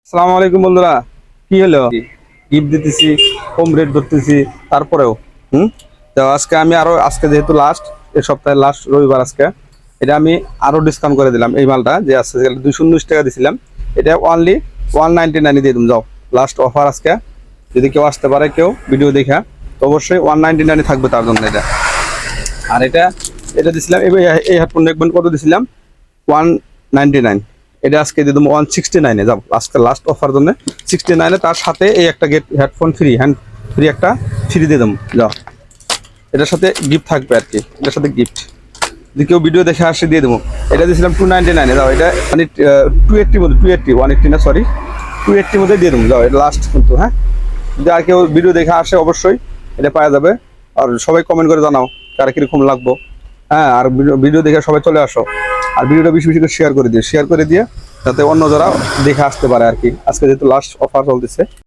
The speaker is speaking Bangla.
আসসালামু আলাইকুম বন্ধুরা, কি হলো? গিফট দিতেছি, কম রেট ধরতেছি, তারপরেও তো আজকে যেহেতু লাস্ট, এই সপ্তাহের লাস্ট রবিবার আজকে, এটা আমি আরো ডিসকাউন্ট করে দিলাম। এই মালটা যে আজকে 219 টাকা দিছিলাম, এটা অনলি 199 দিয়ে দিলাম। যাও, লাস্ট অফার আজকে। যদি কেউ আসতে পারে, কেউ ভিডিও দেখা, তো অবশ্যই 199 থাকবে তার জন্য এটা। আর এটা এটা দিছিলাম, এই হেডফোন দেখবেন কত দিছিলাম, 199। এটা আজকে দিয়ে দেবো 169-এ। যাও, আজকে লাস্ট অফার জন্য 69-এ, তার সাথে এই একটা হেডফোন ফ্রি, হ্যান্ড ফ্রি একটা ফ্রি দিয়ে দেবো। যাও, এটার সাথে গিফট থাকবে আর কি, এটার সাথে গিফট। যদি কেউ ভিডিও দেখে আসে দিয়ে দেবো। এটা দিয়েছিলাম 299-এ। যাও, এটা মানে 280 মধ্যে, 280, 180 না, সরি, 280 মধ্যে দিয়ে দেবো। যাও, এটা লাস্ট কিন্তু। হ্যাঁ, যদি আর কেউ ভিডিও দেখে আসে, অবশ্যই এটা পাওয়া যাবে। আর সবাই কমেন্ট করে জানাও কার কিরকম লাগবো। হ্যাঁ, আর ভিডিও দেখে সবাই চলে আসো। আর ভিডিওটা বেশি বেশি করে শেয়ার করে দিয়ে যাতে অন্য যারা দেখে আসতে পারে আর কি। আজকে যেহেতু লাস্ট অফার চলতেছে।